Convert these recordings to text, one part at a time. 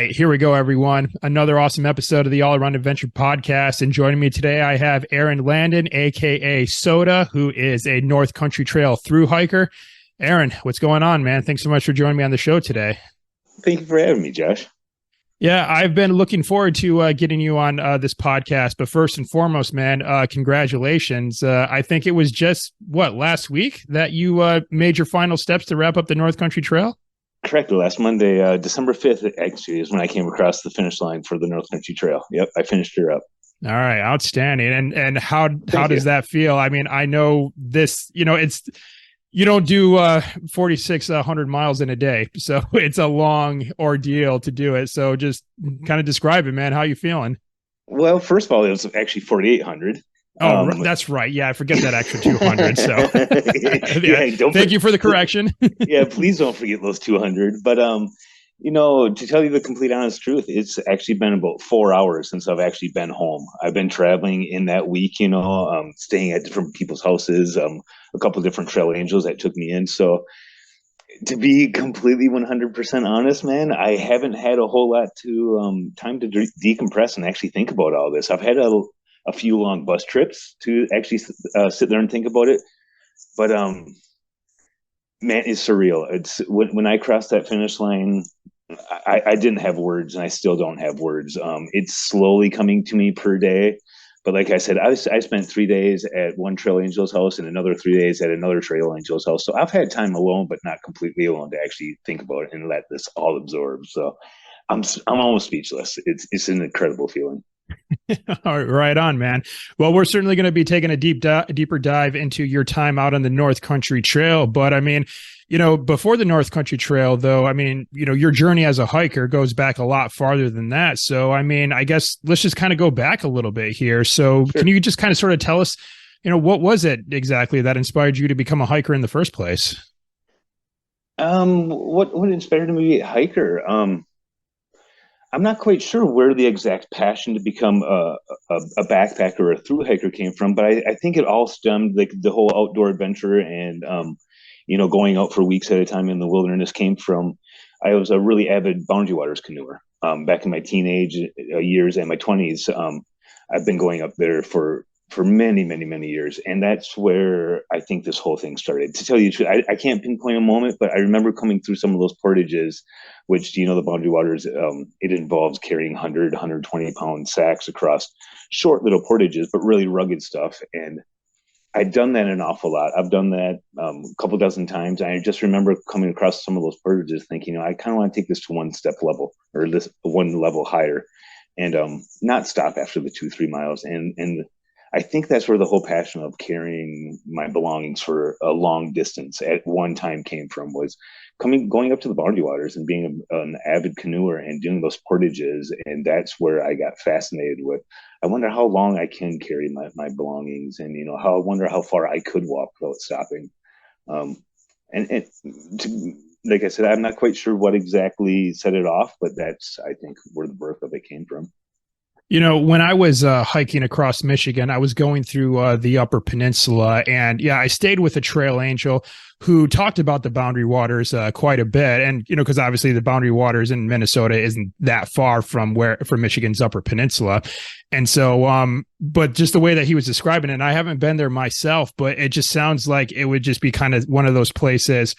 right, here we go, everyone. Another awesome episode of the All Around Adventure podcast. And joining me today, I have Aaron Landon, aka Soda, who is a North Country Trail thru-hiker. Aaron, what's going on, man? Thanks so much for joining me on the show today. Thank you for having me, Josh. Yeah, I've been looking forward to getting you on this podcast. But first and foremost, man, congratulations. I think it was just, last week that you made your final steps to wrap up the North Country Trail? Correct. Last Monday, December 5th, actually, is when I came across the finish line for the North Country Trail. Yep, I finished her up. All right, outstanding. And how does that feel? I mean, I know this, it's you don't do 4,600 miles in a day, so it's a long ordeal to do it. So just kind of describe it, man. How you feeling? Well, first of all, it was actually 4,800. Oh, that's right. Yeah, I forget that extra 200. So thank you for the correction. Yeah, please don't forget those 200. But to tell you the complete honest truth, it's actually been about 4 hours since I've actually been home. I've been traveling in that week, staying at different people's houses, a couple of different trail angels that took me in. So to be completely 100% honest, man, I haven't had a whole lot to time to decompress and actually think about all this. I've had a few long bus trips to actually sit there and think about it. But man, it's surreal. It's when I crossed that finish line, I didn't have words, and I still don't have words. It's slowly coming to me per day. But like I said, I spent 3 days at one trail angel's house and another 3 days at another trail angel's house. So I've had time alone, but not completely alone to actually think about it and let this all absorb. So I'm almost speechless. It's an incredible feeling. All right on, man. Well, we're certainly going to be taking a deeper dive into your time out on the North Country Trail. But I mean, before the North Country Trail, though, I mean, your journey as a hiker goes back a lot farther than that. So, I mean, I guess let's just kind of go back a little bit here. So Sure. Can you just kind of sort of tell us, what was it exactly that inspired you to become a hiker in the first place? What inspired me to be a hiker? I'm not quite sure where the exact passion to become a backpacker or a thru hiker came from, but I think it all stemmed, like the whole outdoor adventure and going out for weeks at a time in the wilderness came from. I was a really avid Boundary Waters canoeer back in my teenage years and my 20s. I've been going up there for many, many, many years. And that's where I think this whole thing started. To tell you the truth, I can't pinpoint a moment, but I remember coming through some of those portages, which, the Boundary Waters, it involves carrying 120 pound sacks across short little portages, but really rugged stuff. And I'd done that an awful lot. I've done that a couple dozen times. I just remember coming across some of those portages thinking, I kind of want to take this to one step level or this one level higher and not stop after the 2-3 miles. And I think that's where the whole passion of carrying my belongings for a long distance at one time came from, was going up to the Boundary Waters and being an avid canoeer and doing those portages. And that's where I got fascinated with, I wonder how long I can carry my belongings, and, I wonder how far I could walk without stopping. And like I said, I'm not quite sure what exactly set it off, but that's, I think, where the birth of it came from. When I was hiking across Michigan, I was going through the Upper Peninsula, and I stayed with a trail angel who talked about the Boundary Waters quite a bit. And, because obviously the Boundary Waters in Minnesota isn't that far from Michigan's Upper Peninsula. And so, but just the way that he was describing it, and I haven't been there myself, but it just sounds like it would just be kind of one of those places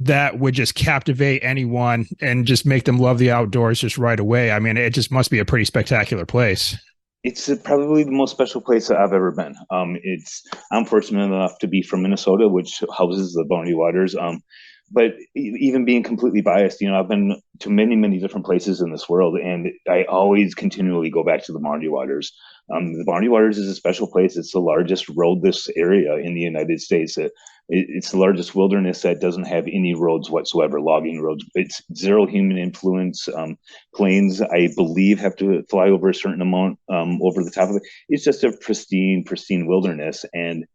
that would just captivate anyone and just make them love the outdoors just right away. I mean, it just must be a pretty spectacular place. It's probably the most special place that I've ever been. I'm fortunate enough to be from Minnesota, which houses the Boundary Waters. But even being completely biased, I've been to many, many different places in this world, and I always continually go back to the Boundary Waters. The Boundary Waters is a special place. It's the largest roadless area in the United States. It's the largest wilderness that doesn't have any roads whatsoever, logging roads. It's zero human influence. Planes, I believe, have to fly over a certain amount over the top of it. It's just a pristine wilderness. And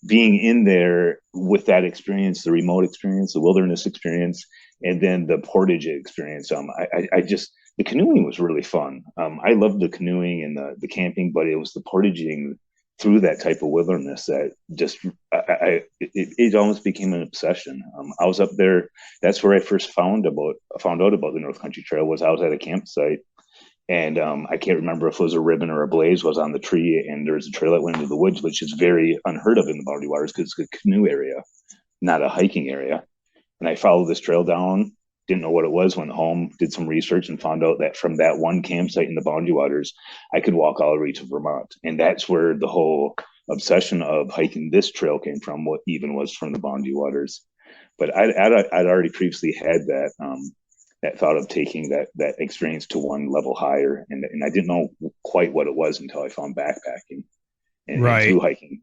being in there with that experience, the remote experience, the wilderness experience, and then the portage experience, the canoeing was really fun. I loved the canoeing and the camping, but it was the portaging through that type of wilderness that just it almost became an obsession. I was up there. That's where I first found out about the North Country Trail. Was I was at a campsite, and I can't remember if it was a ribbon or a blaze was on the tree, and there's a trail that went into the woods, which is very unheard of in the Boundary Waters because it's a canoe area, not a hiking area. And I followed this trail down, didn't know what it was, went home, did some research, and found out that from that one campsite in the Boundary Waters, I could walk all the way to Vermont. And that's where the whole obsession of hiking this trail came from, what even was from the Boundary Waters. But I'd already previously had that thought of taking that experience to one level higher. And I didn't know quite what it was until I found backpacking and through hiking.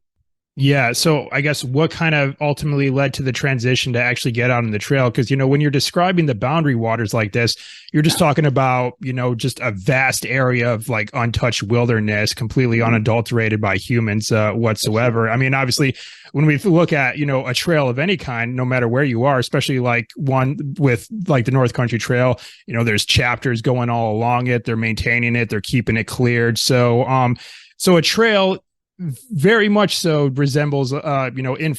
Yeah. So I guess what kind of ultimately led to the transition to actually get out on the trail? Because, when you're describing the Boundary Waters like this, you're just talking about, just a vast area of like untouched wilderness, completely unadulterated by humans whatsoever. I mean, obviously, when we look at, a trail of any kind, no matter where you are, especially like one with like the North Country Trail, there's chapters going all along it. They're maintaining it. They're keeping it cleared. So, so a trail very much so resembles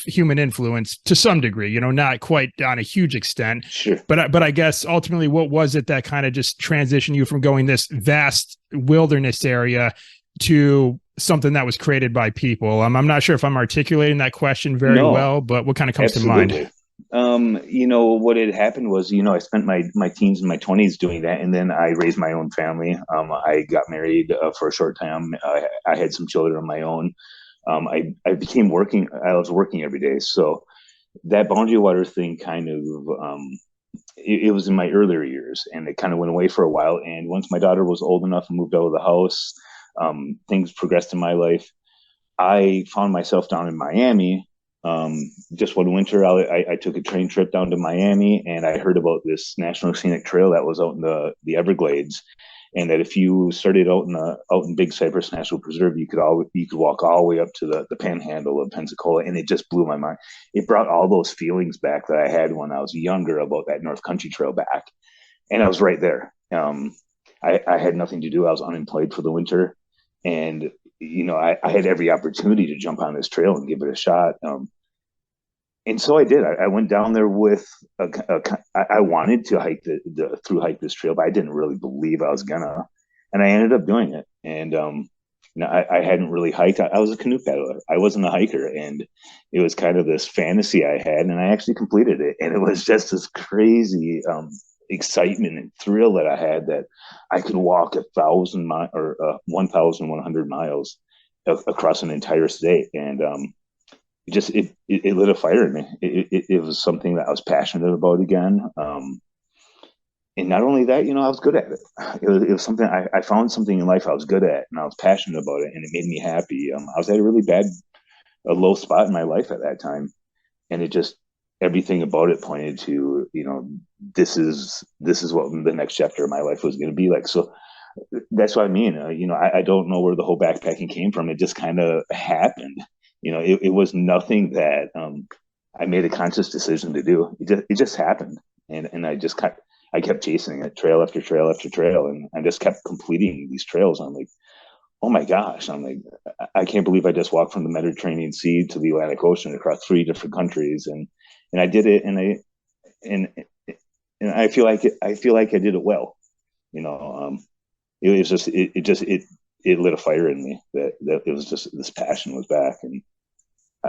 human influence to some degree, not quite on a huge extent. Sure. But I guess ultimately, what was it that kind of just transitioned you from going this vast wilderness area to something that was created by people? I'm not sure if I'm articulating that question very well, but what kind of comes to mind? What had happened was, I spent my teens and my 20s doing that, and then I raised my own family. I got married for a short time. I had some children of my own. I became working. I was working every day, so that Boundary Water thing kind of it was in my earlier years, and it kind of went away for a while. And once my daughter was old enough and moved out of the house, things progressed in my life. I found myself down in Miami. Just one winter, I took a train trip down to Miami, and I heard about this National Scenic Trail that was out in the Everglades, and that if you started out in Big Cypress National Preserve, you could walk all the way up to the Panhandle of Pensacola, and it just blew my mind. It brought all those feelings back that I had when I was younger about that North Country Trail back, and I was right there. I had nothing to do. I was unemployed for the winter, and I had every opportunity to jump on this trail and give it a shot. And so I did. I went down there with I wanted to hike through hike this trail, but I didn't really believe I was gonna, and I ended up doing it. And I hadn't really hiked. I was a canoe paddler. I wasn't a hiker, and it was kind of this fantasy I had, and I actually completed it. And it was just this crazy excitement and thrill that I had that I could walk 1,000 miles or 1,100 miles across an entire state, and it lit a fire in me. It was something that I was passionate about again. And not only that, I was good at it. It was something I found something in life I was good at, and I was passionate about it, and it made me happy. I was at a low spot in my life at that time, and everything about it pointed to, this is what the next chapter of my life was going to be like. So that's what I mean. I don't know where the whole backpacking came from. It just kind of happened. It was nothing that I made a conscious decision to do. It just happened, and I kept chasing it, trail after trail after trail, and I just kept completing these trails. I'm like, oh my gosh! I'm like, I can't believe I just walked from the Mediterranean Sea to the Atlantic Ocean across 3 different countries, and I did it, and I feel like I did it well. It was just it lit a fire in me that it was just this passion was back, and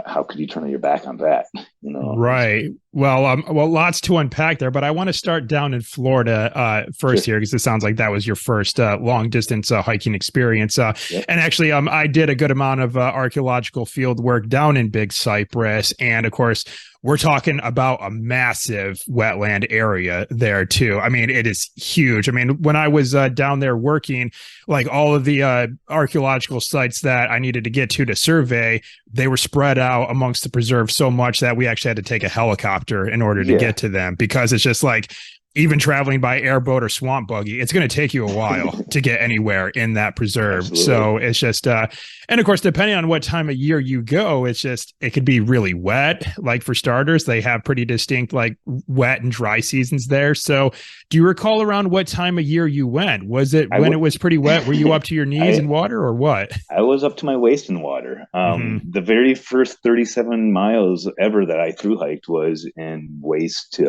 how could you turn your back on that? Right. Well, lots to unpack there, but I want to start down in Florida first here, because it sounds like that was your first long distance hiking experience. Yep. And actually, I did a good amount of archaeological field work down in Big Cypress, and of course, we're talking about a massive wetland area there too. I mean, it is huge. I mean, when I was down there working, like all of the archaeological sites that I needed to get to survey, they were spread out amongst the preserve so much that we actually had to take a helicopter in order to get to them, because it's just like, even traveling by airboat or swamp buggy, it's going to take you a while to get anywhere in that preserve. Absolutely. So it's just, and of course, depending on what time of year you go, it's just, it could be really wet. Like for starters, they have pretty distinct like wet and dry seasons there. So do you recall around what time of year you went? Was it when it was pretty wet? Were you up to your knees in water or what? I was up to my waist in water. The very first 37 miles ever that I thru hiked was in waist,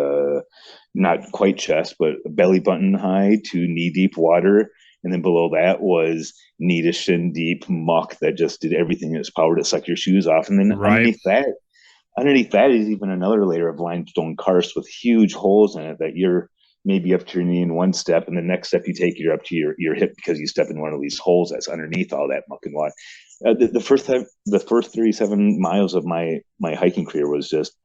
not quite chest, but belly button high to knee deep water. And then below that was knee to shin deep muck that just did everything in its power to suck your shoes off. And then underneath that is even another layer of limestone karst with huge holes in it that you're maybe up to your knee in one step, and the next step you take, you're up to your hip because you step in one of these holes that's underneath all that muck and water. The first 37 miles of my hiking career was just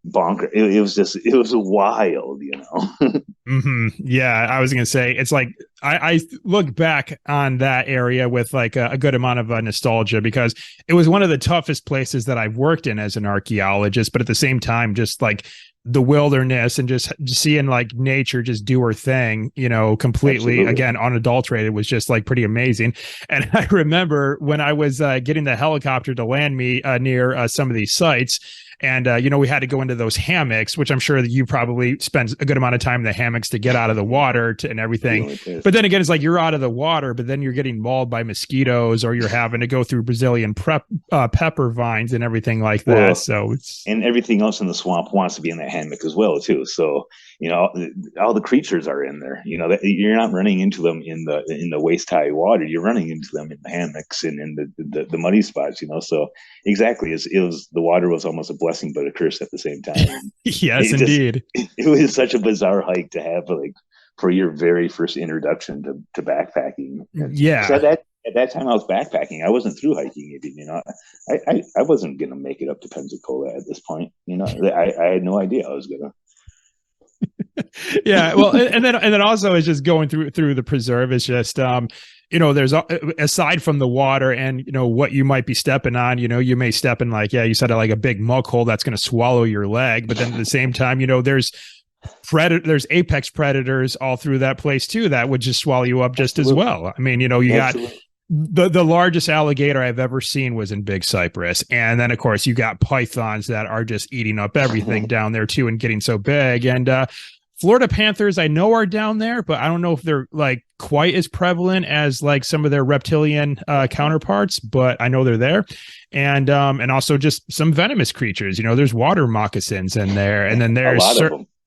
bonker. It was wild, you know. Yeah, I was gonna say it's like I look back on that area with like a good amount of nostalgia because it was one of the toughest places that I've worked in as an archaeologist, but at the same time, just like the wilderness and just seeing like nature just do her thing, you know, completely. Absolutely. Again, unadulterated, was just like pretty amazing. And I remember when I was getting the helicopter to land me near some of these sites. And, you know, we had to go into those hammocks, which I'm sure that you probably spend a good amount of time in the hammocks to get out of the water and everything. But then again, it's like you're out of the water, but then you're getting mauled by mosquitoes or you're having to go through Brazilian pepper vines and everything like that. Well, so and everything else in the swamp wants to be in that hammock as well, too. So, you know, all the creatures are in there. You know, you're not running into them in the waist high water. You're running into them in the hammocks and in the muddy spots, you know. So exactly, the water was almost a blessing but a curse at the same time. Yes, indeed. It was such a bizarre hike to have, like, for your very first introduction to backpacking. Yeah. So at that time I was backpacking. I wasn't through hiking even, you know. I wasn't gonna make it up to Pensacola at this point. You know, I had no idea I was gonna. Yeah, well, and then also it's just going through the preserve. It's just you know, there's aside from the water and, you know, what you might be stepping on, you know, you may step in like, yeah, you said like a big muck hole that's going to swallow your leg. But then at the same time, you know, there's apex predators all through that place too, that would just swallow you up just as well. I mean, you know, you got the largest alligator I've ever seen was in Big Cypress. And then of course you got pythons that are just eating up everything down there too and getting so big. And, Florida panthers, I know, are down there, but I don't know if they're like quite as prevalent as like some of their reptilian counterparts, but I know they're there. And also just some venomous creatures. You know, there's water moccasins in there, and then there's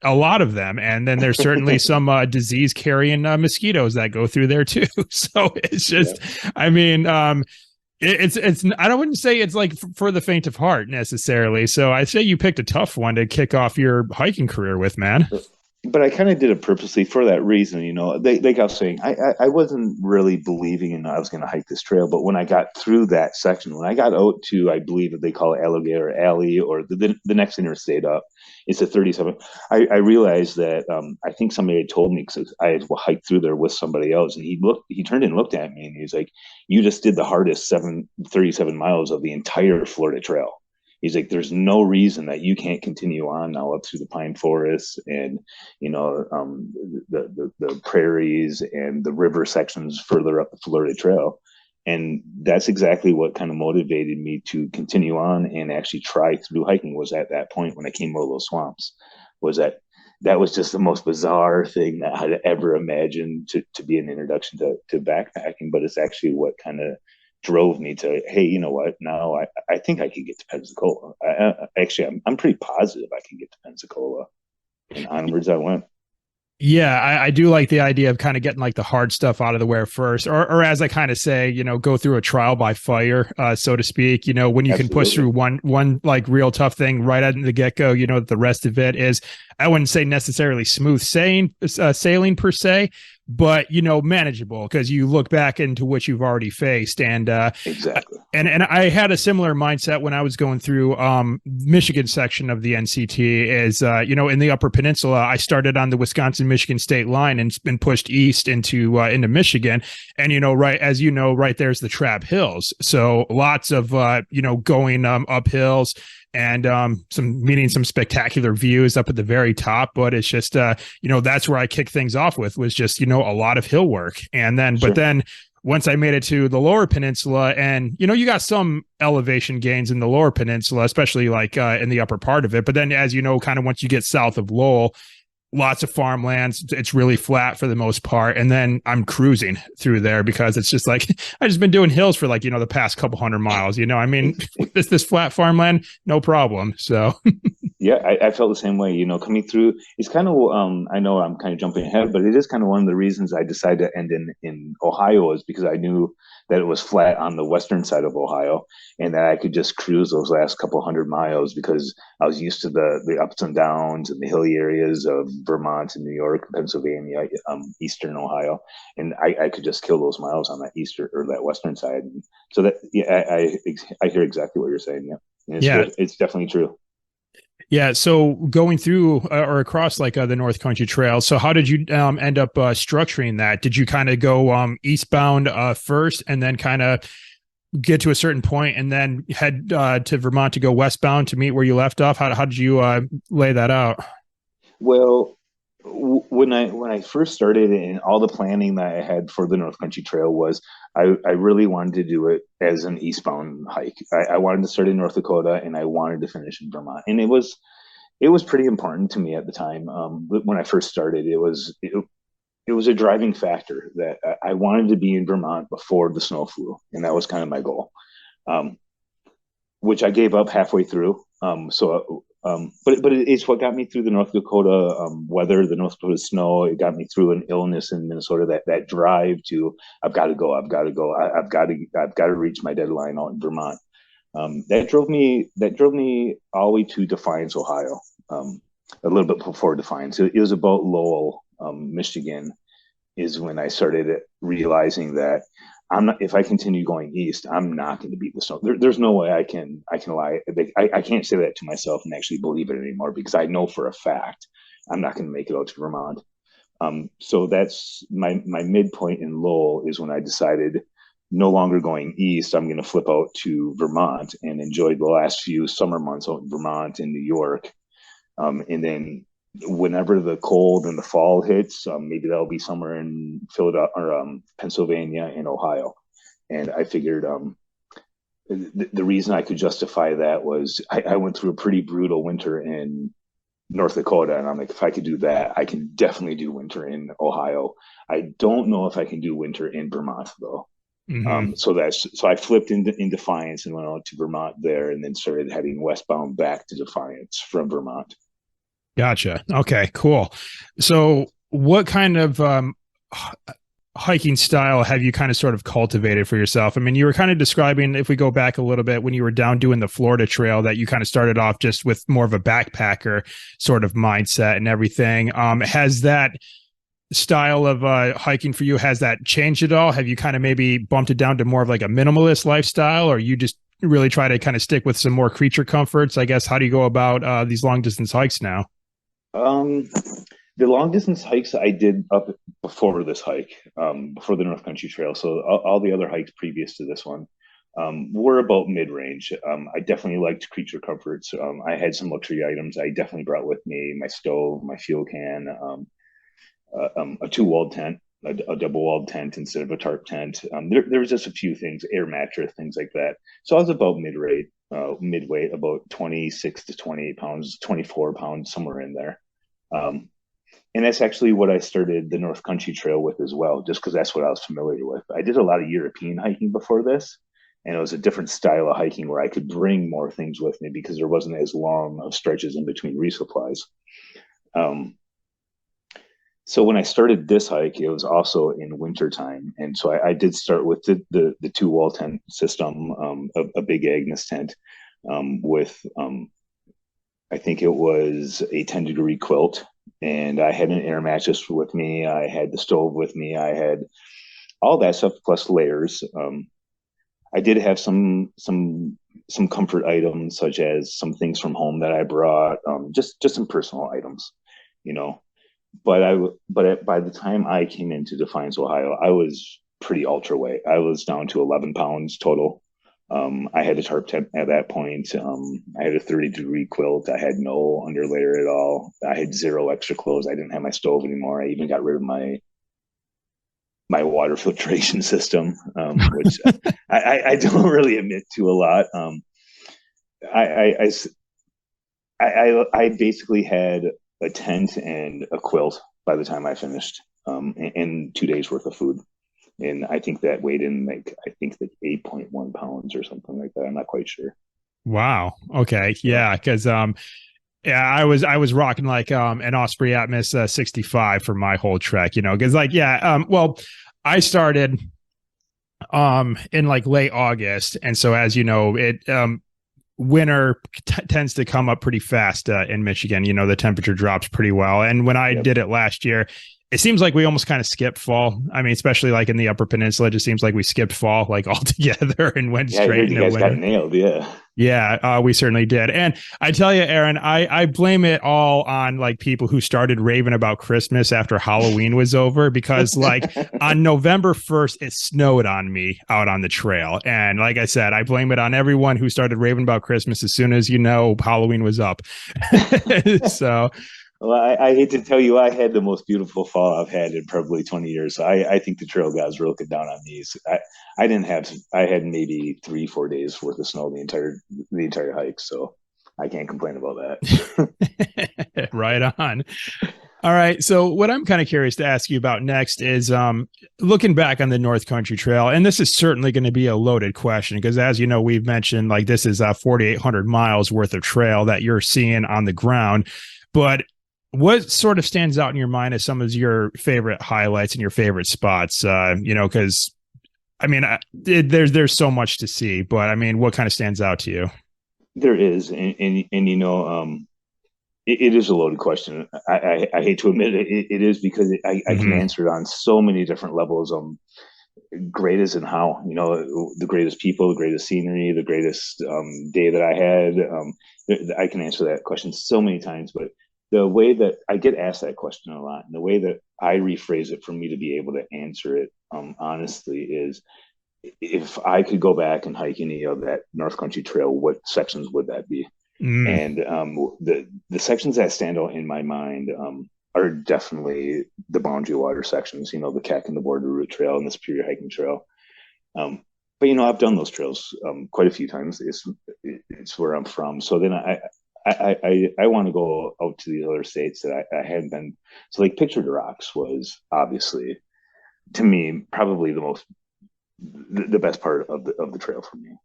a lot of them. And then there's certainly some disease carrying mosquitoes that go through there too. So it's just, I mean, it's I wouldn't say it's like for the faint of heart necessarily. So I say you picked a tough one to kick off your hiking career with, man. But I kind of did it purposely for that reason, you know. Like I was saying, I wasn't really believing in I was going to hike this trail. But when I got through that section, when I got out to, I believe that they call it Alligator Alley or the next interstate up, it's a 37. I realized that I think somebody had told me because I had hiked through there with somebody else, and he turned and looked at me and he's like, "You just did the hardest 37 miles of the entire Florida Trail." He's like, there's no reason that you can't continue on now up through the pine forests and, you know, the prairies and the river sections further up the Florida Trail. And that's exactly what kind of motivated me to continue on and actually try through hiking. Was at that point when I came over those swamps, was that was just the most bizarre thing that I'd ever imagined to be an introduction to backpacking. But it's actually what kind of drove me to, hey, you know what? Now I think I can get to Pensacola. I'm pretty positive I can get to Pensacola, and onwards I went. Yeah, I do like the idea of kind of getting like the hard stuff out of the way first, or as I kind of say, you know, go through a trial by fire, so to speak. You know, when you can push through one like real tough thing right out in the get go, you know, the rest of it is, I wouldn't say necessarily smooth sailing per se, but, you know, manageable because you look back into what you've already faced. And exactly. And I had a similar mindset when I was going through Michigan section of the NCT. Is in the Upper Peninsula, I started on the Wisconsin Michigan state line and been pushed east into Michigan, and right as right there's the Trap Hills, so lots of going up hills and some spectacular views up at the very top. But it's just that's where I kicked things off with, was just a lot of hill work. And then Sure. but then once I made it to the lower peninsula, and you got some elevation gains in the lower peninsula, especially like in the upper part of it. But then, as kind of once you get south of Lowell, lots of farmlands. It's really flat for the most part. And then I'm cruising through there because it's just like I just been doing hills for like the past couple hundred miles. I mean, this flat farmland, no problem. So Yeah, I felt the same way. Coming through, it's kind of I know I'm kind of jumping ahead, but it is kind of one of the reasons I decided to end in Ohio, is because I knew that it was flat on the western side of Ohio, and that I could just cruise those last couple hundred miles because I was used to the ups and downs and the hilly areas of Vermont and New York, Pennsylvania, eastern Ohio, and I could just kill those miles on that eastern or that western side. And so that, yeah, I hear exactly what you're saying. Yeah, and yeah. it's definitely true. Yeah. So going through or across like the North Country Trail. So how did you end up structuring that? Did you kind of go eastbound first and then kind of get to a certain point and then head to Vermont to go westbound to meet where you left off? How did you lay that out? Well, when I first started, and all the planning that I had for the North Country Trail was I really wanted to do it as an eastbound hike. I wanted to start in North Dakota and I wanted to finish in Vermont, and it was pretty important to me at the time. When I first started, it was a driving factor that I wanted to be in Vermont before the snow flew, and that was kind of my goal. Um, which I gave up halfway through. But it's what got me through the North Dakota weather, the North Dakota snow. It got me through an illness in Minnesota. That drive to I've got to go, I've got to reach my deadline out in Vermont. That drove me all the way to Defiance, Ohio. A little bit before Defiance, it was about Lowell, Michigan, is when I started realizing that I'm not. If I continue going east, I'm not going to beat the snow. There's no way I can lie. I can't say that to myself and actually believe it anymore, because I know for a fact I'm not going to make it out to Vermont. So that's my midpoint in Lowell is when I decided no longer going east. I'm going to flip out to Vermont and enjoy the last few summer months out in Vermont and New York. And then whenever the cold and the fall hits, maybe that'll be somewhere in Philadelphia or Pennsylvania and Ohio. And I figured the reason I could justify that was I went through a pretty brutal winter in North Dakota, and I'm like, if I could do that, I can definitely do winter in Ohio. I don't know if I can do winter in Vermont though. Mm-hmm. So I flipped in Defiance and went out to Vermont there, and then started heading westbound back to Defiance from Vermont. Gotcha. Okay, cool. So what kind of hiking style have you kind of sort of cultivated for yourself? I mean, you were kind of describing, if we go back a little bit, when you were down doing the Florida Trail, that you kind of started off just with more of a backpacker sort of mindset and everything. Has that style of hiking for you, has that changed at all? Have you kind of maybe bumped it down to more of like a minimalist lifestyle, or you just really try to kind of stick with some more creature comforts? I guess, how do you go about these long distance hikes now? Um, the long distance hikes I did up before this hike, before the North Country Trail. So all the other hikes previous to this one were about mid range. I definitely liked creature comforts. I had some luxury items I definitely brought with me: my stove, my fuel can, a two-walled tent, a double-walled tent instead of a tarp tent. There was just a few things, air mattress, things like that. So I was about midweight, about 26 to 28 pounds, 24 pounds, somewhere in there. Um, and that's actually what I started the North Country Trail with as well, just because that's what I was familiar with. I did a lot of European hiking before this, and it was a different style of hiking where I could bring more things with me because there wasn't as long of stretches in between resupplies. Um, so when I started this hike, it was also in wintertime. And so I did start with the two wall tent system, a big Agnes tent with, I think it was a 10-degree quilt. And I had an air mattress with me. I had the stove with me. I had all that stuff plus layers. I did have some comfort items, such as some things from home that I brought, just some personal items, you know. By the time I came into Defiance, Ohio, I was pretty ultra weight. I was down to 11 pounds total. I had a tarp tent at that point. I had a 30-degree quilt. I had no underlayer at all. I had zero extra clothes. I didn't have my stove anymore. I even got rid of my water filtration system, which I don't really admit to a lot. I, I, I basically had a tent and a quilt by the time I finished, and 2 days worth of food. And I think that weighed in like I think like 8.1 pounds or something like that. I'm not quite sure. Wow. Okay. So Yeah. Cause yeah, I was rocking like an Osprey Atmos 65 for my whole trek, because like yeah, well, I started in like late August, and so as you know, it winter tends to come up pretty fast in Michigan. The temperature drops pretty well, and when I yep. did it last year, it seems like we almost kind of skipped fall. I mean, especially like in the Upper Peninsula, it just seems like we skipped fall like altogether and went Yeah, I straight heard you into guys got winter. nailed. Yeah. Yeah, we certainly did. And I tell you, Aaron, I blame it all on like people who started raving about Christmas after Halloween was over, because like on November 1st, it snowed on me out on the trail. And like I said, I blame it on everyone who started raving about Christmas as soon as Halloween was up. So Well, I hate to tell you, I had the most beautiful fall I've had in probably 20 years. So I think the trail guys were looking down on me. I didn't have, I had maybe 3, 4 days worth of snow the entire hike. So I can't complain about that. right on. All right. So what I'm kind of curious to ask you about next is looking back on the North Country Trail, and this is certainly going to be a loaded question because as you know, we've mentioned like this is 4,800 miles worth of trail that you're seeing on the ground. But what sort of stands out in your mind as some of your favorite highlights and your favorite spots? Because I mean, there's so much to see, but I mean, what kind of stands out to you? There is, and it is a loaded question. I hate to admit it is because I can Mm-hmm. answer it on so many different levels. Greatest and how, the greatest people, the greatest scenery, the greatest day that I had. I can answer that question so many times, but the way that I get asked that question a lot, and the way that I rephrase it for me to be able to answer it honestly is, if I could go back and hike any of that North Country Trail, what sections would that be? Mm. And the sections that stand out in my mind are definitely the Boundary Water sections. The Keck and the Border Route Trail and the Superior Hiking Trail. But I've done those trails quite a few times. It's where I'm from. So then I want to go out to these other states that I hadn't been. So like Picture the Rocks was obviously, to me, probably the best part of the trail for me.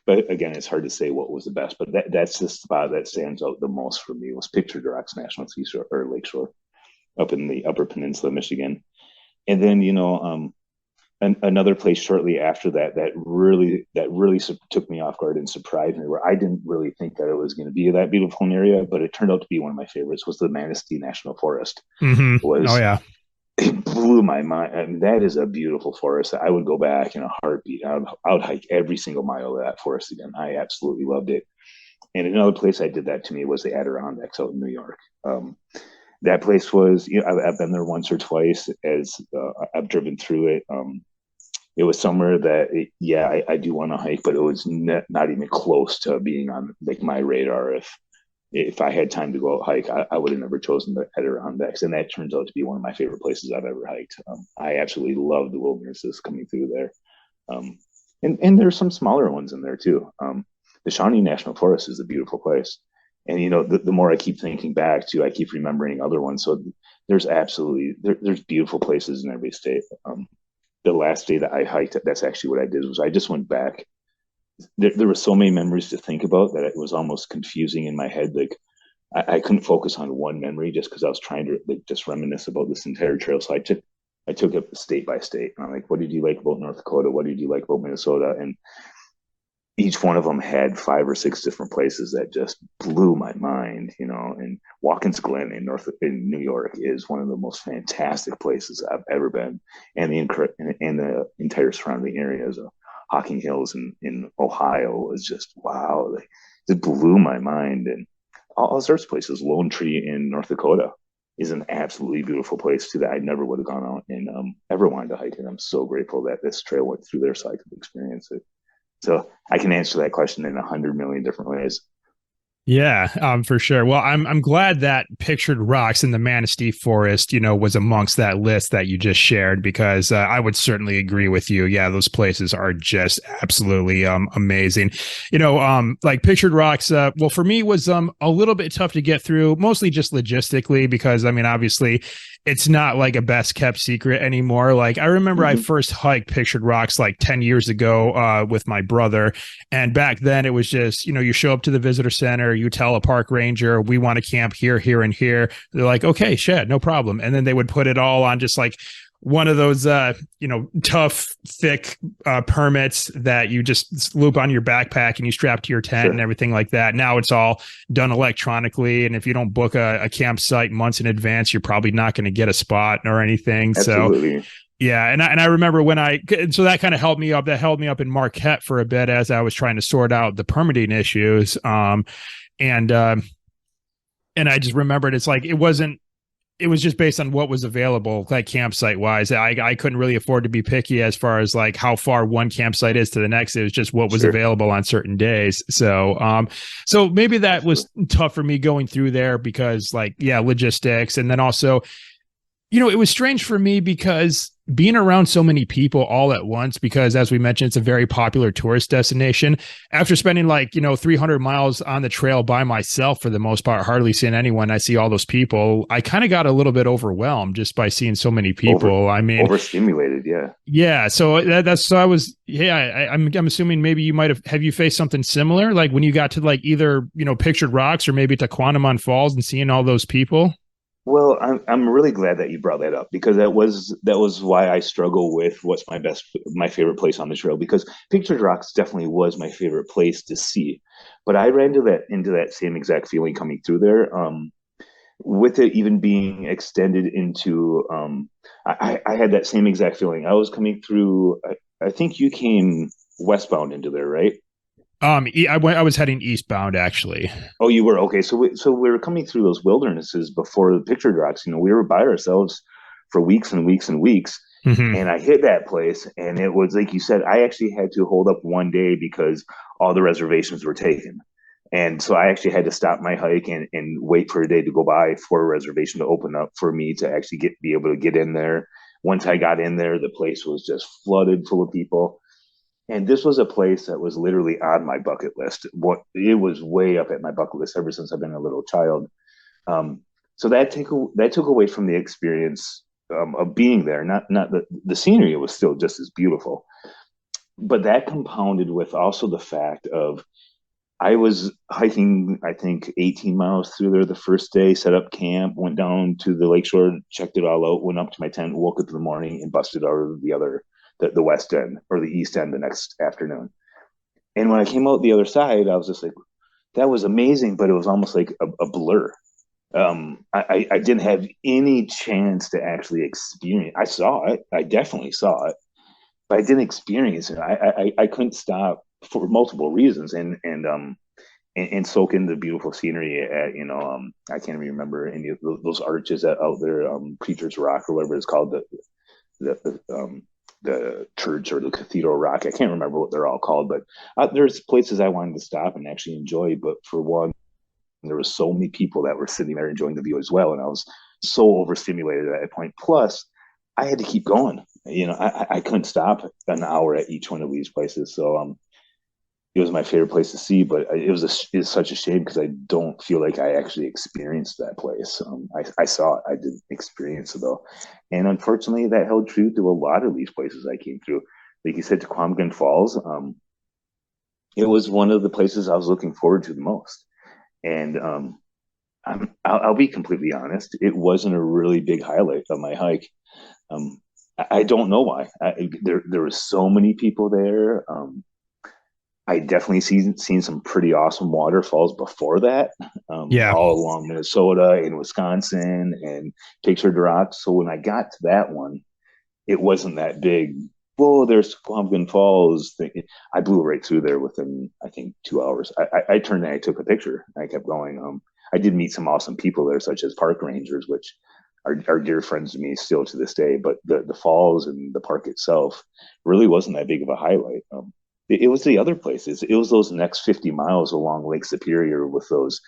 But again, it's hard to say what was the best. But that's the spot that stands out the most for me was Picture the Rocks National Seashore or Lakeshore up in the Upper Peninsula, Michigan. And then another place shortly after that really took me off guard and surprised me, where I didn't really think that it was going to be that beautiful an area, but it turned out to be one of my favorites, was the Manistee National Forest. Mm-hmm. Oh Was yeah. It blew my mind. I mean, that is a beautiful forest. I would go back in a heartbeat. I would hike every single mile of that forest again. I absolutely loved it. And another place I did that to me was the Adirondacks out in New York. That place was, I've been there once or twice as I've driven through it. It was somewhere that, yeah, I do want to hike, but it was not even close to being on like my radar. If I had time to go out hike, I would have never chosen the Adirondacks, and that turns out to be one of my favorite places I've ever hiked. I absolutely love the wildernesses coming through there, and there's some smaller ones in there too. The Shawnee National Forest is a beautiful place, and the more I keep thinking back to, I keep remembering other ones. So there's beautiful places in every state. The last day that I hiked, that's actually what I did, was I just went back. There were so many memories to think about that it was almost confusing in my head. Like I couldn't focus on one memory just because I was trying to like just reminisce about this entire trail. So I took it state by state. And I'm like, what did you like about North Dakota? What did you like about Minnesota? And each one of them had 5 or 6 different places that just blew my mind, and Watkins Glen in New York is one of the most fantastic places I've ever been. And the entire surrounding areas Hocking Hills in Ohio was just wow. Like, it blew my mind. And all sorts of places. Lone Tree in North Dakota is an absolutely beautiful place too that I never would have gone out and ever wanted to hike. And I'm so grateful that this trail went through there so I could experience it. So I can answer that question in 100 million different ways. Yeah, for sure. Well, I'm glad that Pictured Rocks in the Manistee Forest, was amongst that list that you just shared because I would certainly agree with you. Yeah, those places are just absolutely amazing. Like Pictured Rocks. Well, for me was a little bit tough to get through, mostly just logistically because I mean, obviously, it's not like a best kept secret anymore. Like I remember I Mm-hmm. first hiked Pictured Rocks like 10 years ago with my brother. And back then it was just, you show up to the visitor center, you tell a park ranger, we want to camp here, here, and here. They're like, okay, shit, no problem. And then they would put it all on just like one of those tough thick permits that you just loop on your backpack and you strap to your tent and Sure. everything like that. Now it's all done electronically, and if you don't book a campsite months in advance, you're probably not going to get a spot or anything. So Absolutely. yeah, and I remember so that kind of helped me up. That held me up in Marquette for a bit as I was trying to sort out the permitting issues. And and I just remembered it's like it was just based on what was available, like campsite wise. I couldn't really afford to be picky as far as like how far one campsite is to the next. It was just what was Sure. available on certain days. So maybe that was Absolutely. tough for me going through there because like, yeah, logistics. And then also, it was strange for me because being around so many people all at once, because as we mentioned, it's a very popular tourist destination. After spending like, 300 miles on the trail by myself for the most part, hardly seeing anyone, I see all those people. I kind of got a little bit overwhelmed just by seeing so many Over people. I mean, overstimulated. Yeah. yeah. So that's so I was, yeah. I'm assuming maybe you might have you faced something similar, like when you got to like either Pictured Rocks or maybe to Quanamon Falls and seeing all those people. Well, I'm really glad that you brought that up because that was why I struggle with what's my favorite place on the trail because Pictured Rocks definitely was my favorite place to see, but I ran into that same exact feeling coming through there. With it even being extended into, I had that same exact feeling. I was coming through. I think you came westbound into there, right? I was heading eastbound actually. Oh, you were okay. So we were coming through those wildernesses before the picture drops. We were by ourselves for weeks and weeks and weeks, Hmm. and I hit that place, and it was like you said. I actually had to hold up one day because all the reservations were taken, and so I actually had to stop my hike and wait for a day to go by for a reservation to open up for me to actually be able to get in there. Once I got in there, the place was just flooded full of people. And this was a place that was literally on my bucket list. What it was way up at my bucket list ever since I've been a little child. Um, so that took away from the experience of being there. Not the scenery was still just as beautiful, but that compounded with also the fact of I was hiking, I think 18 miles through there the first day, set up camp, went down to the lakeshore, checked it all out, went up to my tent, woke up in the morning, and busted out of the west end or the east end the next afternoon. And when I came out the other side, I was just like, that was amazing, but it was almost like a blur. I didn't have any chance to actually experience. I saw it, I definitely saw it, but I didn't experience it. I couldn't stop for multiple reasons, and soak in the beautiful scenery at I can't even remember any of those arches out there, Preacher's Rock or whatever it's called, the church or the Cathedral Rock. I can't remember what they're all called, but there's places I wanted to stop and actually enjoy. But for one, there was so many people that were sitting there enjoying the view as well, and I was so overstimulated at that point. Plus, I had to keep going. I couldn't stop an hour at each one of these places. So it was my favorite place to see, but it's such a shame because I don't feel like I actually experienced that place. I saw it, I didn't experience it though, and unfortunately, that held true to a lot of these places I came through. Like you said, to Quamgan Falls, it was one of the places I was looking forward to the most, and I'll be completely honest, it wasn't a really big highlight of my hike. Um, I don't know why. There were so many people there. I definitely seen some pretty awesome waterfalls before that, Yeah. all along Minnesota and Wisconsin and Pictured Rocks. So when I got to that one, it wasn't that big whoa, there's Squamigan Falls. I blew right through there within, I think, 2 hours. I turned and I took a picture. I kept going. I did meet some awesome people there, such as park rangers, which are dear friends to me still to this day. But the falls and the park itself really wasn't that big of a highlight. It was the other places. It was those next 50 miles along Lake Superior with those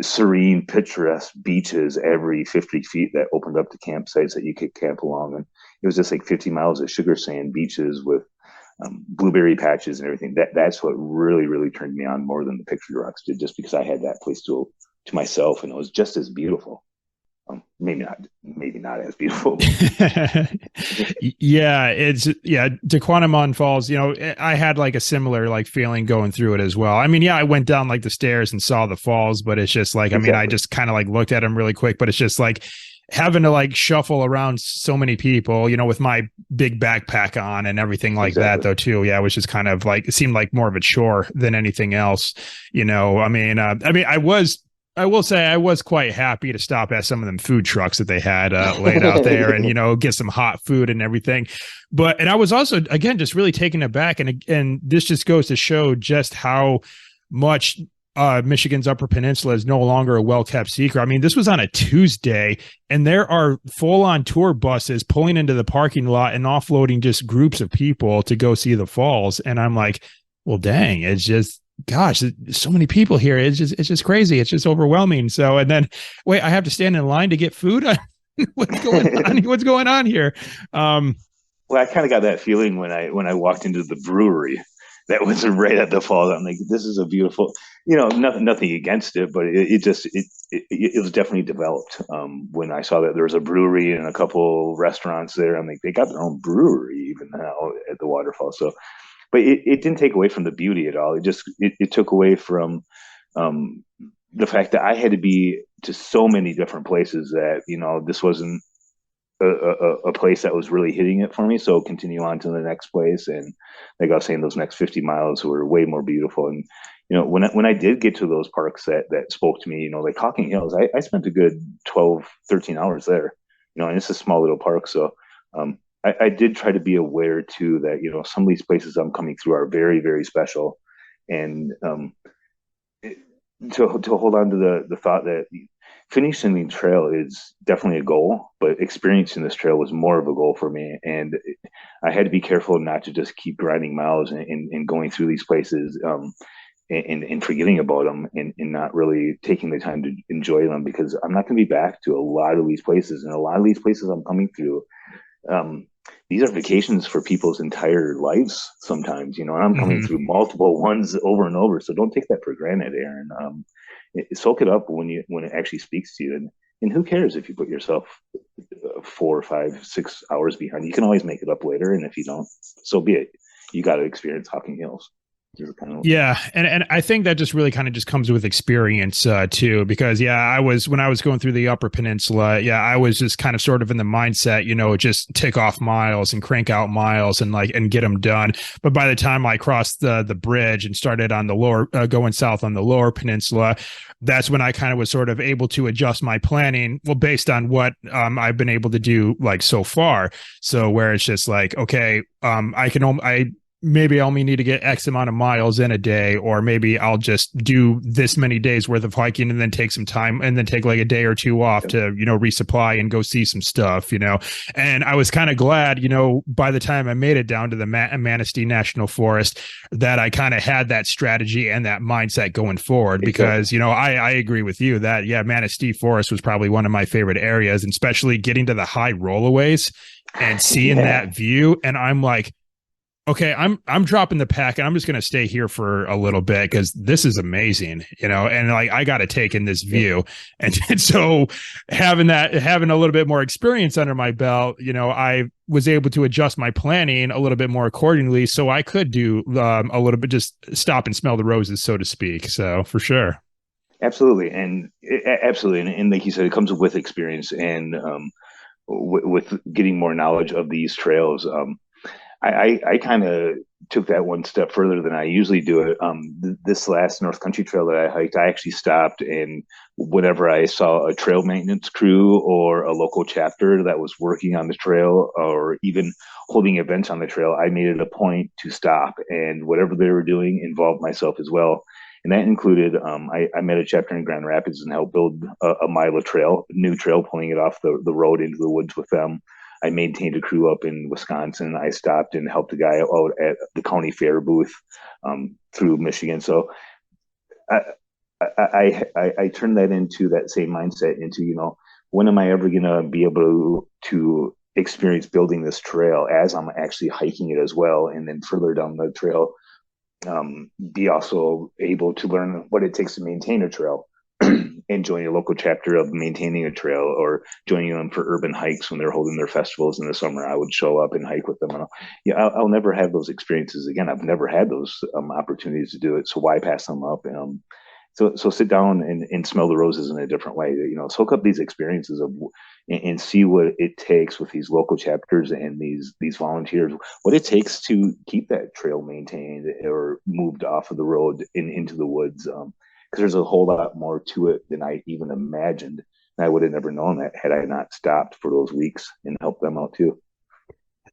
serene, picturesque beaches every 50 feet that opened up to campsites that you could camp along. And it was just like 50 miles of sugar sand beaches with blueberry patches and everything. That's what really, really turned me on more than the picture rocks did, just because I had that place to myself, and it was just as beautiful. Maybe not as beautiful. Yeah, it's yeah, Dequanamon Falls, I had like a similar like feeling going through it as well. I mean, yeah, I went down like the stairs and saw the falls, but it's just like, I mean, I just kind of like looked at them really quick, but it's just like having to like shuffle around so many people, with my big backpack on and everything like that though too. Yeah, it was just kind of like, it seemed like more of a chore than anything else. I will say I was quite happy to stop at some of them food trucks that they had laid out there and, get some hot food and everything. And I was also, again, just really taken aback. And this just goes to show just how much Michigan's Upper Peninsula is no longer a well-kept secret. I mean, this was on a Tuesday, and there are full-on tour buses pulling into the parking lot and offloading just groups of people to go see the falls. And I'm like, well, dang, it's just, gosh, so many people here. It's just crazy. It's just overwhelming. So, and then wait, I have to stand in line to get food. What's going on? What's going on here? Well, I kind of got that feeling when I walked into the brewery that was right at the falls. I'm like, this is a beautiful, nothing against it, but it was definitely developed. When I saw that there was a brewery and a couple restaurants there, I'm like, they got their own brewery even now at the waterfall. So, but it didn't take away from the beauty at all. It took away from the fact that I had to be to so many different places that, this wasn't a place that was really hitting it for me. So continue on to the next place. And like I was saying, those next 50 miles were way more beautiful. And, when I did get to those parks that spoke to me, like Hocking Hills, I spent a good 12, 13 hours there, and it's a small little park. So, I did try to be aware too that, some of these places I'm coming through are very, very special. And, to hold on to the thought that finishing the trail is definitely a goal, but experiencing this trail was more of a goal for me. And I had to be careful not to just keep grinding miles and going through these places, and forgetting about them and not really taking the time to enjoy them, because I'm not going to be back to a lot of these places. And a lot of these places I'm coming through, these are vacations for people's entire lives sometimes, and I'm coming through multiple ones over and over. So don't take that for granted, Aaron. Soak it up when it actually speaks to you. And who cares if you put yourself 4, 5, 6 hours behind? You can always make it up later. And if you don't, so be it. You got to experience Hocking Hills. Yeah, and I think that just really kind of just comes with experience too, because when I was going through the Upper Peninsula, I was just kind of sort of in the mindset, just tick off miles and crank out miles and get them done. But by the time I crossed the bridge and started on the lower going south on the Lower Peninsula, that's when I kind of was sort of able to adjust my planning, well, based on what I've been able to do like so far. So where it's just like, okay, I maybe I only need to get X amount of miles in a day, or maybe I'll just do this many days worth of hiking and then take some time and then take like a day or two off to, resupply and go see some stuff, And I was kind of glad, by the time I made it down to the Manistee National Forest, that I kind of had that strategy and that mindset going forward, because, I agree with you that, Manistee Forest was probably one of my favorite areas, and especially getting to the high rollaways and seeing that view. And I'm like, okay, I'm dropping the pack and I'm just going to stay here for a little bit because this is amazing, and like I got to take in this view. And so having a little bit more experience under my belt, I was able to adjust my planning a little bit more accordingly, so I could do a little bit, just stop and smell the roses, so to speak. So for sure. Absolutely. And like you said, it comes with experience and with getting more knowledge of these trails. I kind of took that one step further than I usually do it. This last North Country trail that I hiked, I actually stopped, and whenever I saw a trail maintenance crew or a local chapter that was working on the trail or even holding events on the trail, I made it a point to stop, and whatever they were doing involved myself as well. And that included, I met a chapter in Grand Rapids and helped build a mile of trail, new trail, pulling it off the road into the woods with them. I maintained a crew up in Wisconsin. I stopped and helped a guy out at the county fair booth through Michigan. So I, I turned that into that same mindset into, when am I ever going to be able to experience building this trail as I'm actually hiking it as well? And then further down the trail, be also able to learn what it takes to maintain a trail and join a local chapter of maintaining a trail or joining them for urban hikes when they're holding their festivals in the summer. I would show up and hike with them. And I'll never have those experiences again. I've never had those opportunities to do it. So why pass them up? So sit down and smell the roses in a different way. Soak up these experiences and see what it takes with these local chapters and these volunteers, what it takes to keep that trail maintained or moved off of the road and into the woods. Because there's a whole lot more to it than I even imagined. And I would have never known that had I not stopped for those weeks and helped them out too.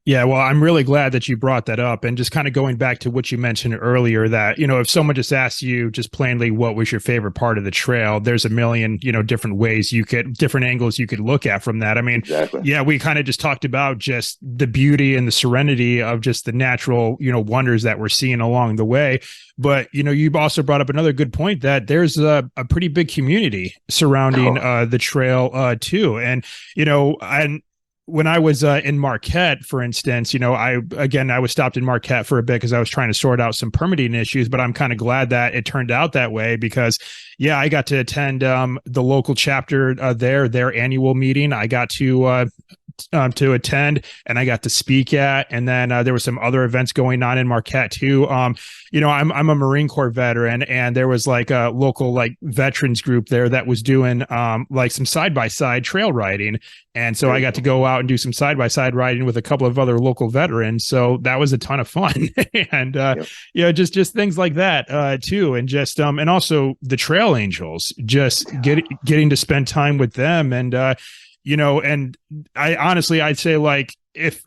Yeah, well, I'm really glad that you brought that up. And just kind of going back to what you mentioned earlier, that, if someone just asks you just plainly what was your favorite part of the trail, there's a million, different ways different angles you could look at from that. I mean, exactly. Yeah, we kind of just talked about just the beauty and the serenity of just the natural, wonders that we're seeing along the way. But, you've also brought up another good point that there's a pretty big community surrounding the trail too. And, and when I was in Marquette, for instance, I was stopped in Marquette for a bit because I was trying to sort out some permitting issues, but I'm kind of glad that it turned out that way because, yeah, I got to attend the local chapter their annual meeting. I got to attend and I got to speak at, and then there were some other events going on in Marquette too. I'm a Marine Corps veteran, and there was like a local like veterans group there that was doing like some side-by-side trail riding. And so I got to go out and do some side-by-side riding with a couple of other local veterans. So that was a ton of fun. And just things like that too. And just and also the trail angels, just getting to spend time with them. And and I'd say, like, if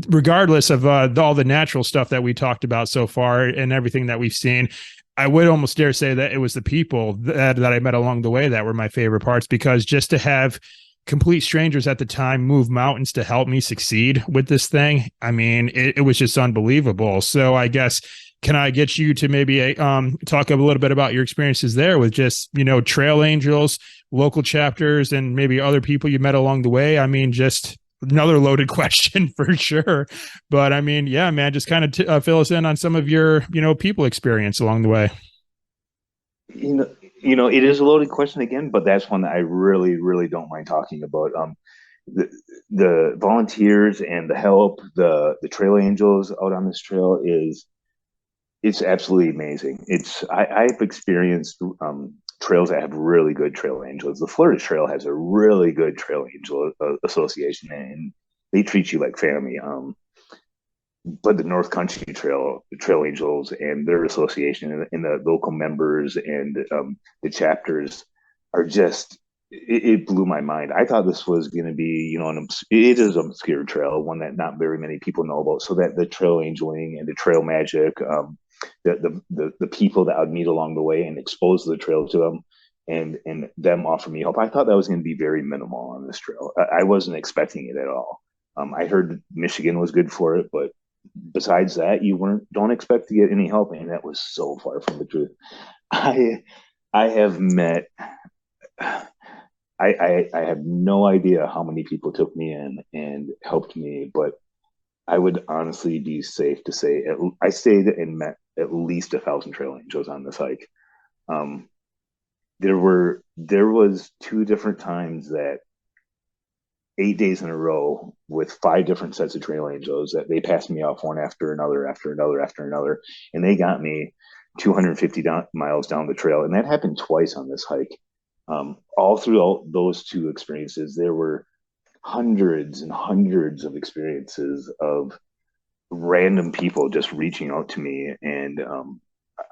regardless of all the natural stuff that we talked about so far and everything that we've seen, I would almost dare say that it was the people that I met along the way that were my favorite parts, because just to have complete strangers at the time move mountains to help me succeed with this thing, I mean, it was just unbelievable. So I guess, can I get you to maybe talk a little bit about your experiences there with just, trail angels, local chapters, and maybe other people you met along the way? I mean, just another loaded question for sure. But I mean, yeah, man, just kind of fill us in on some of your, people experience along the way. It is a loaded question again, but that's one that I really, really don't mind talking about. The volunteers and the help, the trail angels out on this trail it's absolutely amazing. I've experienced trails that have really good trail angels. The Florida Trail has a really good trail angel association, and they treat you like family. But the North Country Trail Angels and their association and the local members and the chapters are just, it blew my mind. I thought this was going to be, it is an obscure trail, one that not very many people know about. So that the trail angeling and the trail magic, the people that I would meet along the way and expose the trail to them and them offer me help, I thought that was going to be very minimal on this trail. I wasn't expecting it at all. I heard Michigan was good for it, but besides that, don't expect to get any help, and that was so far from the truth. I have met, I have no idea how many people took me in and helped me, but I would honestly be safe to say I stayed and met at least 1,000 trail angels on this hike. There was two different times that 8 days in a row with 5 different sets of trail angels that they passed me off one after another, and they got me 250 miles down the trail, and that happened twice on this hike. All throughout those two experiences, there were hundreds and hundreds of experiences of random people just reaching out to me, and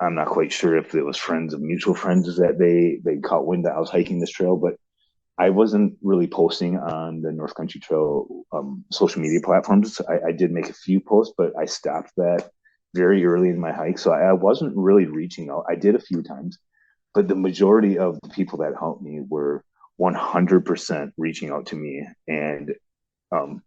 I'm not quite sure if it was friends of mutual friends that they caught wind that I was hiking this trail, but I wasn't really posting on the North Country Trail social media platforms. I did make a few posts, but I stopped that very early in my hike, so I wasn't really reaching out. I did a few times, but the majority of the people that helped me were 100% reaching out to me, and um,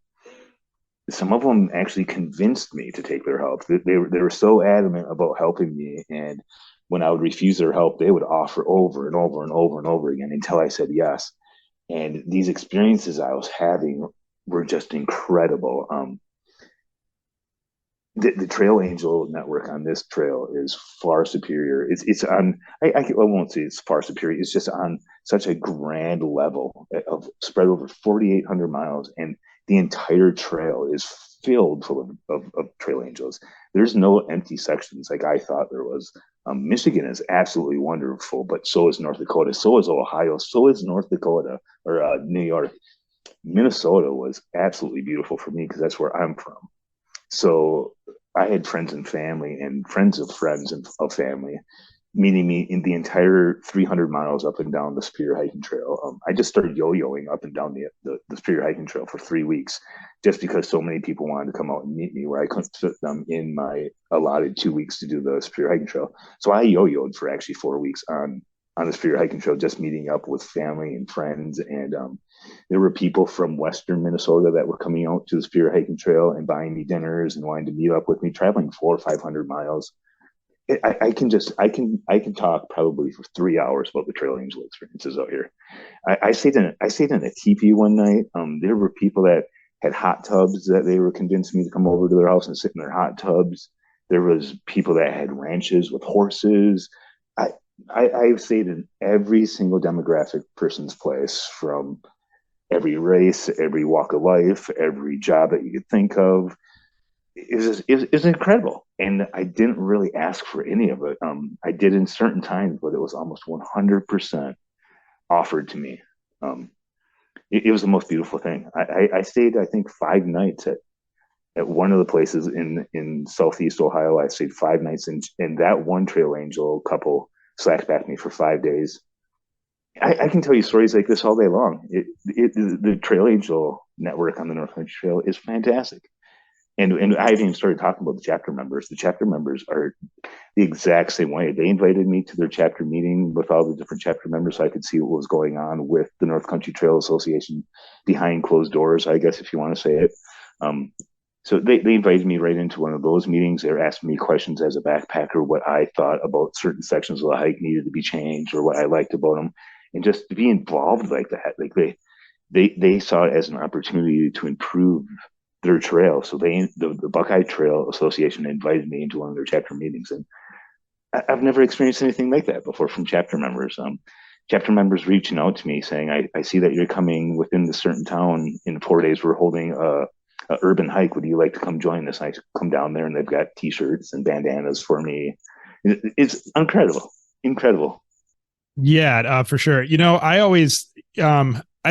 some of them actually convinced me to take their help. They were so adamant about helping me, and when I would refuse their help, they would offer over and over and over and over again until I said yes. And these experiences I was having were just incredible. The Trail Angel network on this trail is far superior. It's on I won't say it's far superior. It's just on such a grand level of spread over 4,800 miles, and the entire trail is filled full of Trail Angels. There's no empty sections like I thought there was. Michigan is absolutely wonderful, but so is North Dakota, so is Ohio, so is North Dakota or New York. Minnesota was absolutely beautiful for me because that's where I'm from. So I had friends and family and friends and of family meeting me in the entire 300 miles up and down the Superior Hiking Trail. I just started yo-yoing up and down the Superior Hiking Trail for 3 weeks just because so many people wanted to come out and meet me where I couldn't fit them in my allotted 2 weeks to do the Superior Hiking Trail. So I yo-yoed for actually 4 weeks on the Superior Hiking Trail, just meeting up with family and friends. And there were people from Western Minnesota that were coming out to the Superior Hiking Trail and buying me dinners and wanting to meet up with me, traveling 400 or 500 miles. I can talk probably for 3 hours about the Trail Angel experiences out here. I stayed in a teepee one night. There were people that had hot tubs that they were convincing me to come over to their house and sit in their hot tubs. There was people that had ranches with horses. I I've stayed in every single demographic person's place, from every race, every walk of life, every job that you could think of. Is incredible, and I didn't really ask for any of it. I did in certain times, but it was almost 100% offered to me. Um, it was the most beautiful thing. I stayed, I think, 5 nights at one of the places in Southeast Ohio. I stayed 5 nights, and that one Trail Angel couple slacked back me for 5 days. I can tell you stories like this all day long. The Trail Angel network on the North Country Trail is fantastic. And I haven't even started talking about the chapter members. The chapter members are the exact same way. They invited me to their chapter meeting with all the different chapter members so I could see what was going on with the North Country Trail Association behind closed doors, I guess, if you want to say it. So they invited me right into one of those meetings. They were asking me questions as a backpacker, what I thought about certain sections of the hike needed to be changed or what I liked about them. And just to be involved like that, like they saw it as an opportunity to improve their trail. So the Buckeye Trail Association invited me into one of their chapter meetings, and I've never experienced anything like that before from chapter members. Chapter members reaching out to me saying, I see that you're coming within this certain town in 4 days. We're holding a urban hike. Would you like to come join us? I come down there and they've got t-shirts and bandanas for me. It's incredible. Incredible. Yeah, for sure. I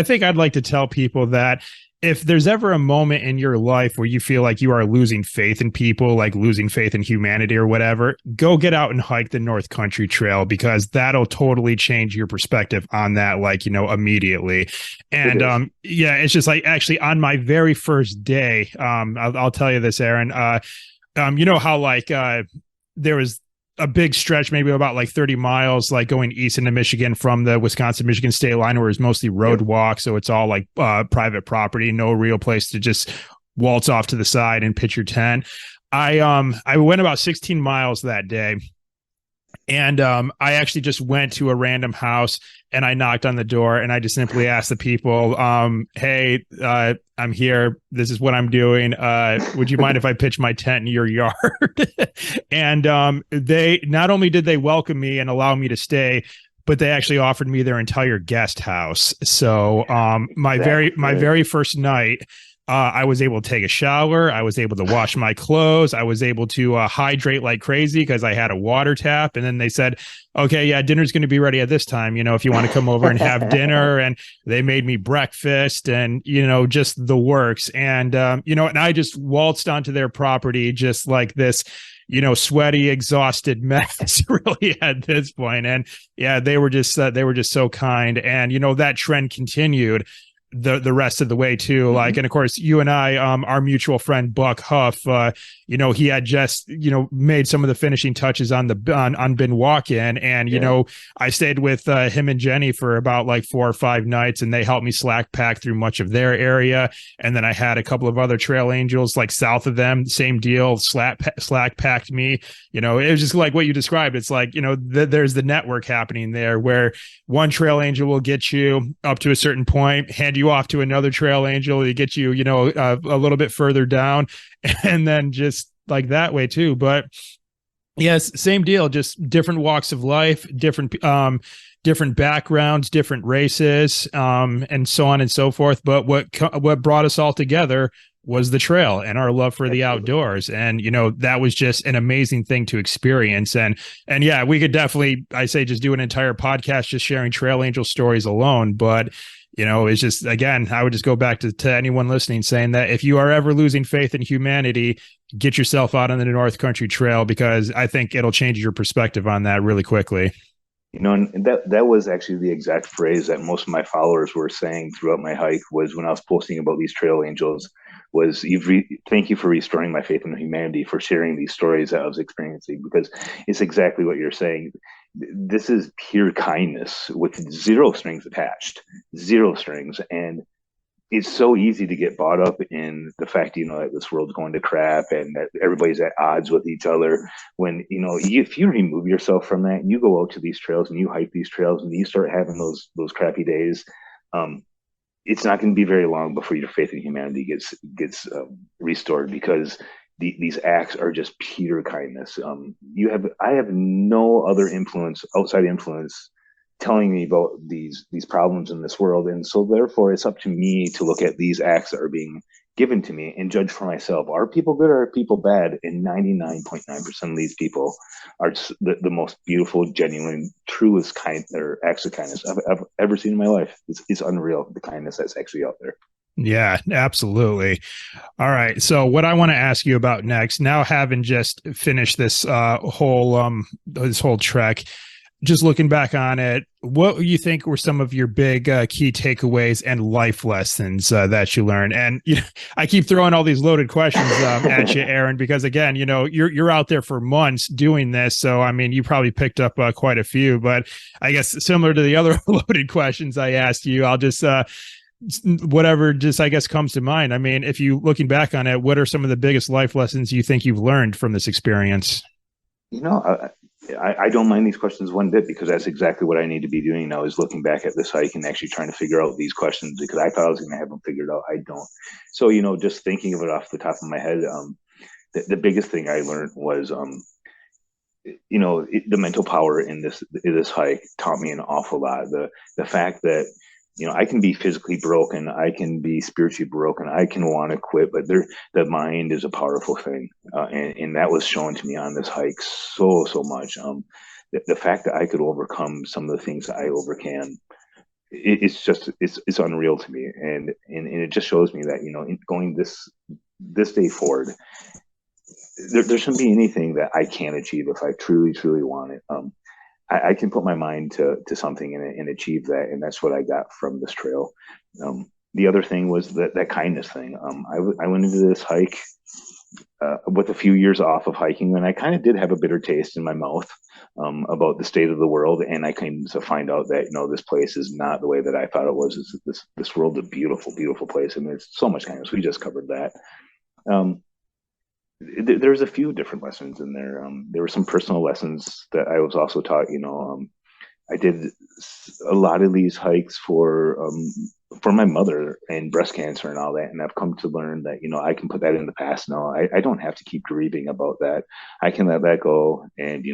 think I'd like to tell people that if there's ever a moment in your life where you feel like you are losing faith in people, like losing faith in humanity or whatever, go get out and hike the North Country Trail, because that'll totally change your perspective on that, like, immediately. And yeah, it's just like, actually on my very first day, I'll tell you this, Aaron, you know how there was a big stretch, maybe about like 30 miles, like going east into Michigan from the Wisconsin-Michigan state line, where it's mostly road walk. So it's all like private property, no real place to just waltz off to the side and pitch your tent. I went about 16 miles that day. And I actually just went to a random house and I knocked on the door and I just simply asked the people, hey, I'm here. This is what I'm doing. Would you mind if I pitch my tent in your yard? And they not only did they welcome me and allow me to stay, but they actually offered me their entire guest house. So my very first night, I was able to take a shower. I was able to wash my clothes. I was able to hydrate like crazy because I had a water tap. And then they said, okay, yeah, dinner's going to be ready at this time. If you want to come over and have dinner. And they made me breakfast and, just the works. And, and I just waltzed onto their property just like this, sweaty, exhausted mess really at this point. And yeah, they were just so kind. And, that trend continued the rest of the way too. Like, and of course you and I, our mutual friend Buck Huff, he had just made some of the finishing touches on the on bin walk-in, and I stayed with him and Jenny for about like 4 or 5 nights, and they helped me slack pack through much of their area. And then I had a couple of other trail angels like south of them, same deal, slack packed me. It was just like what you described. It's like there's the network happening there where one trail angel will get you up to a certain point, hand you off to another trail angel to get you a little bit further down, and then just like that way too. But yes, same deal, just different walks of life, different backgrounds, different races, and so on and so forth. But what brought us all together was the trail and our love for the outdoors. And, that was just an amazing thing to experience. And yeah, we could definitely, I say, just do an entire podcast, just sharing trail angel stories alone. But, it's just, again, I would just go back to anyone listening saying that if you are ever losing faith in humanity, get yourself out on the North Country Trail, because I think it'll change your perspective on that really quickly. And that was actually the exact phrase that most of my followers were saying throughout my hike, was when I was posting about these trail angels, was thank you for restoring my faith in humanity, for sharing these stories that I was experiencing, because it's exactly what you're saying. This is pure kindness with zero strings attached, zero strings. And it's so easy to get bought up in the fact, that this world's going to crap and that everybody's at odds with each other. When, if you remove yourself from that and you go out to these trails and you hike these trails and you start having those crappy days, it's not going to be very long before your faith in humanity gets restored, because these acts are just pure kindness. I have no other outside influence telling me about these problems in this world, and so therefore it's up to me to look at these acts that are being given to me and judge for myself. Are people good or are people bad? And 99.9% of these people are the most beautiful, genuine, truest acts of kindness I've ever seen in my life. It's unreal, the kindness that's actually out there. Yeah, absolutely. All right. So what I want to ask you about next, now having just finished this whole trek, just looking back on it, what do you think were some of your big key takeaways and life lessons that you learned? And I keep throwing all these loaded questions at you, Aaron, because again, you're out there for months doing this, so I mean, you probably picked up quite a few. But I guess similar to the other loaded questions I asked you, I'll just whatever just I guess comes to mind. I mean, if you looking back on it, what are some of the biggest life lessons you think you've learned from this experience? I don't mind these questions one bit, because that's exactly what I need to be doing now, is looking back at this hike and actually trying to figure out these questions, because I thought I was going to have them figured out. I don't. So, just thinking of it off the top of my head, the biggest thing I learned was, the mental power in this hike taught me an awful lot. The fact that, I can be physically broken, I can be spiritually broken, I can want to quit, but the mind is a powerful thing, and that was shown to me on this hike so much. The fact that I could overcome some of the things that I overcame, it's unreal to me, and it just shows me that in going this day forward, there shouldn't be anything that I can't achieve if I truly want it. I can put my mind to something and achieve that, and that's what I got from this trail. The other thing was that kindness thing. I went into this hike with a few years off of hiking, and I kind of did have a bitter taste in my mouth about the state of the world, and I came to find out that this place is not the way that I thought it was. This world is a beautiful place, and there's so much kindness. We just covered that. There's a few different lessons in there. There were some personal lessons that I was also taught. I did a lot of these hikes for my mother and breast cancer and all that, and I've come to learn that I can put that in the past now. I don't have to keep grieving about that. I can let that go, and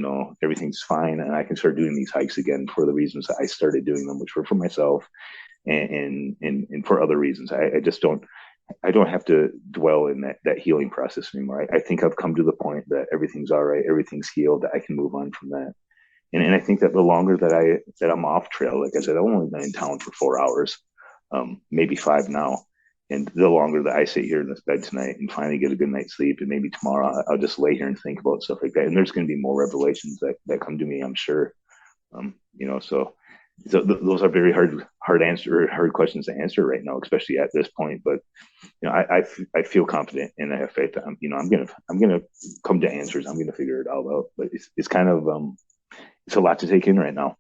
everything's fine, and I can start doing these hikes again for the reasons that I started doing them, which were for myself and for other reasons. I just don't I don't have to dwell in that healing process anymore. I think I've come to the point that everything's all right, everything's healed, that I can move on from that. And I think that the longer that I'm off trail, like I said, I've only been in town for 4 hours, maybe 5 now. And the longer that I sit here in this bed tonight and finally get a good night's sleep, and maybe tomorrow I'll just lay here and think about stuff like that. And there's going to be more revelations that come to me, I'm sure. Those are very hard questions to answer right now, especially at this point. But I feel confident and I have faith that I'm gonna come to answers. I'm gonna figure it all out. But it's kind of it's a lot to take in right now.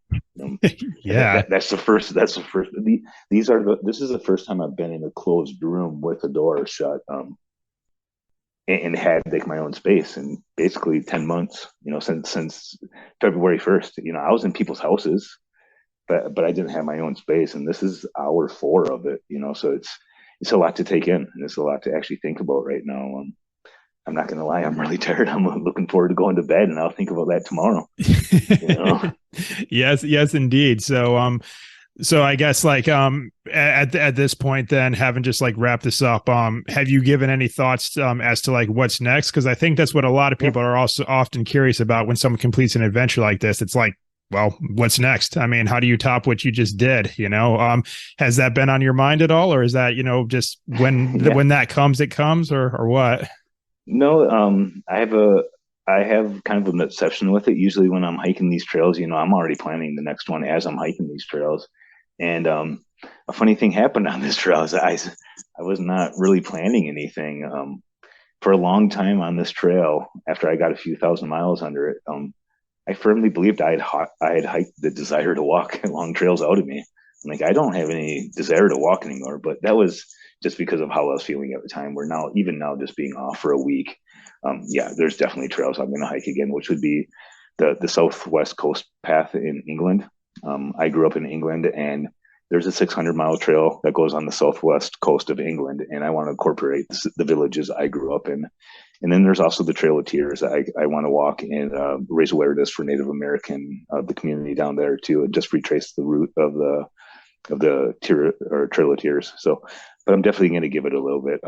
Yeah. That's the first. This is the first time I've been in a closed room with a door shut, and had like my own space in basically 10 months. Since February 1st. I was in people's houses, but I didn't have my own space, and this is hour 4 of it. So it's a lot to take in, and it's a lot to actually think about right now. I'm not going to lie, I'm really tired. I'm looking forward to going to bed, and I'll think about that tomorrow. Yes, indeed. So I guess like at this point, then having just like wrap this up, have you given any thoughts as to like what's next? Because I think that's what a lot of people are also often curious about when someone completes an adventure like this. It's like, well, what's next? I mean, how do you top what you just did? Has that been on your mind at all, or is that just when that comes, it comes, or what? No, I have kind of an obsession with it. Usually when I'm hiking these trails, I'm already planning the next one as I'm hiking these trails. And a funny thing happened on this trail is I was not really planning anything. For a long time on this trail, after I got a few thousand miles under it, I firmly believed I had hiked the desire to walk long trails out of me. I'm like, I don't have any desire to walk anymore. But that was just because of how I was feeling at the time. Where now, even now, just being off for a week, there's definitely trails I'm going to hike again, which would be the southwest coast path in England. I grew up in England, and there's a 600-mile trail that goes on the southwest coast of England, and I want to incorporate the villages I grew up in. And then there's also the Trail of Tears. I want to walk and raise awareness for Native American, the community down there too, and just retrace the route of the Trail of Tears. So, but I'm definitely going to give it a little bit.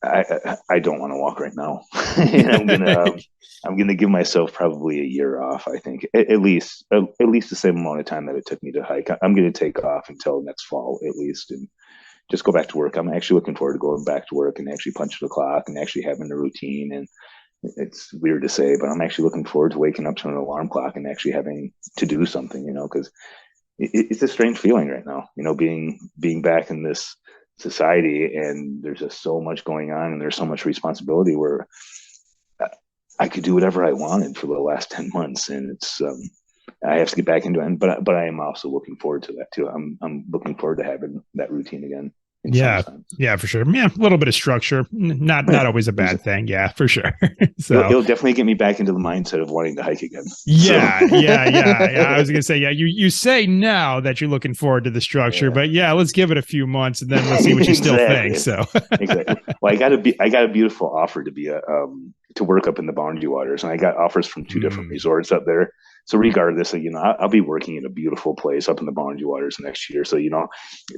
I don't want to walk right now. And I'm gonna give myself probably a year off. I think at least the same amount of time that it took me to hike. I'm gonna take off until next fall at least, and just go back to work. I'm actually looking forward to going back to work and actually punching the clock and actually having a routine. And it's weird to say, but I'm actually looking forward to waking up to an alarm clock and actually having to do something. Because it's a strange feeling right now. Being back in this society, and there's just so much going on, and there's so much responsibility where I could do whatever I wanted for the last 10 months, and it's I have to get back into it. But I am also looking forward to that too. I'm looking forward to having that routine again. Yeah, for sure. Yeah, a little bit of structure, not always a bad thing. Yeah, for sure. So it'll definitely get me back into the mindset of wanting to hike again. Yeah. I was gonna say, yeah, you say now that you're looking forward to the structure, but let's give it a few months and then let's see what you still think. So exactly. Well, I got a beautiful offer to work up in the Boundary Waters, and I got offers from 2 different resorts up there. So regardless, I'll be working in a beautiful place up in the Boundary Waters next year. So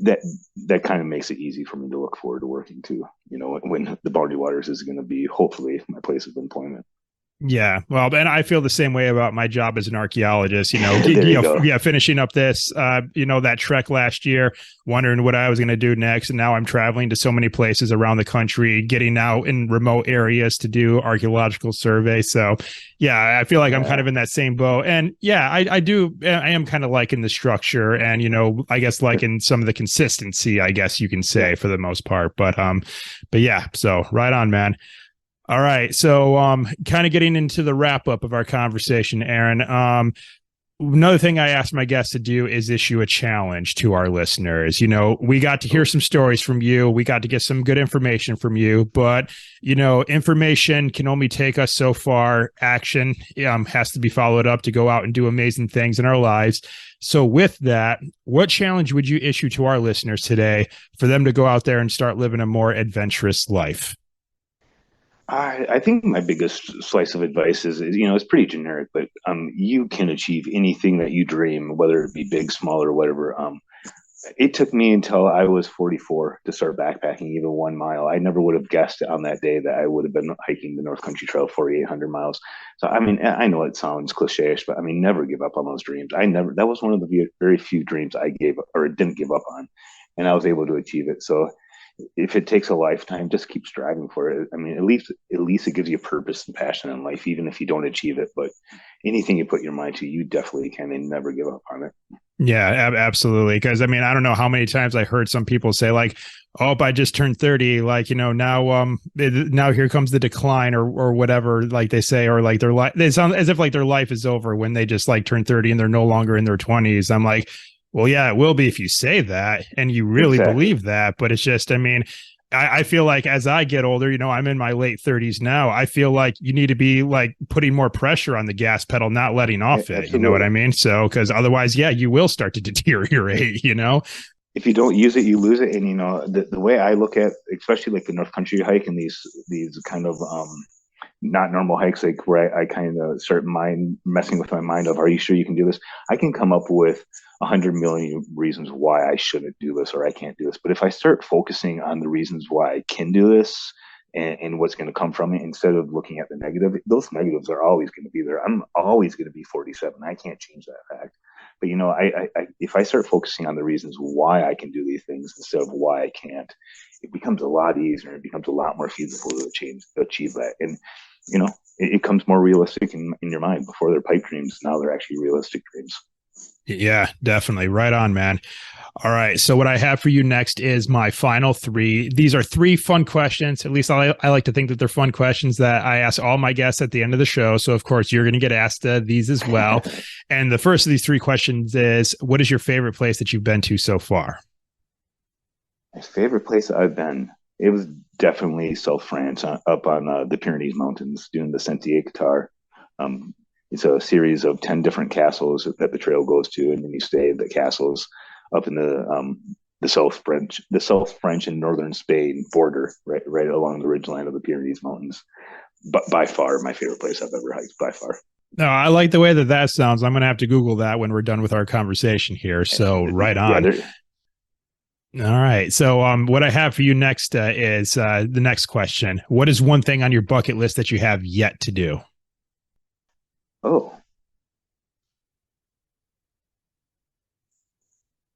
that kind of makes it easy for me to look forward to working too. When the Boundary Waters is going to be hopefully my place of employment. Yeah, well, and I feel the same way about my job as an archaeologist. Finishing up this, that trek last year, wondering what I was going to do next, and now I'm traveling to so many places around the country, getting out in remote areas to do archaeological surveys. So, yeah, I feel like I'm kind of in that same boat, and I am kind of liking the structure, and I guess liking some of the consistency, I guess you can say for the most part. But yeah, so right on, man. All right. So kind of getting into the wrap up of our conversation, Aaron. Another thing I asked my guests to do is issue a challenge to our listeners. We got to hear some stories from you. We got to get some good information from you, but information can only take us so far. Action has to be followed up to go out and do amazing things in our lives. So with that, what challenge would you issue to our listeners today for them to go out there and start living a more adventurous life? I think my biggest slice of advice is it's pretty generic, but you can achieve anything that you dream, whether it be big, small, or whatever. It took me until I was 44 to start backpacking even 1 mile. I never would have guessed on that day that I would have been hiking the North Country Trail 4,800 miles. So, I mean, I know it sounds cliche, but I mean, never give up on those dreams. That was one of the very few dreams I gave up or didn't give up on. And I was able to achieve it. So, if it takes a lifetime, just keep striving for it. I mean, at least it gives you purpose and passion in life, even if you don't achieve it. But anything you put your mind to, you definitely can and never give up on it. Yeah, absolutely. Because I mean, I don't know how many times I heard some people say like, "Oh, I just turned 30. Like, now now here comes the decline or whatever." Like they say, or like their life. They sound as if like their life is over when they just like turn 30 and they're no longer in their 20s. I'm like, well, yeah, it will be if you say that and you really Exactly. believe that. But it's just, I mean, I feel like as I get older, I'm in my late 30s now. I feel like you need to be like putting more pressure on the gas pedal, not letting off it. You know what I Absolutely. mean? So, because otherwise, yeah, you will start to deteriorate. If you don't use it, you lose it. And the way I look at, especially like the North Country hike and these kind of not normal hikes, like where I kind of start mind messing with my mind of, are you sure you can do this? I can come up with 100 million reasons why I shouldn't do this or I can't do this. But if I start focusing on the reasons why I can do this and what's going to come from it instead of looking at the negative, those negatives are always going to be there. I'm always going to be 47. I can't change that fact. But if I start focusing on the reasons why I can do these things instead of why I can't, it becomes a lot easier. It becomes a lot more feasible to achieve that. And it comes more realistic in your mind. Before they're pipe dreams, now they're actually realistic dreams. Yeah, definitely. Right on, man. All right. So, what I have for you next is my final three. These are three fun questions. At least I like to think that they're fun questions that I ask all my guests at the end of the show. So, of course, you're going to get asked these as well. And the first of these three questions is, what is your favorite place that you've been to so far? My favorite place I've been, it was definitely South France, up on the Pyrenees Mountains, doing the Sentier Qatar. Um, it's a series of 10 different castles that the trail goes to, and then you stay at the castles up in the South French and northern Spain border, right along the ridgeline of the Pyrenees Mountains. But by far, my favorite place I've ever hiked, by far. No, I like the way that sounds. I'm going to have to Google that when we're done with our conversation here. So, right Yeah, on. All right. So, what I have for you next is the next question. What is one thing on your bucket list that you have yet to do? oh,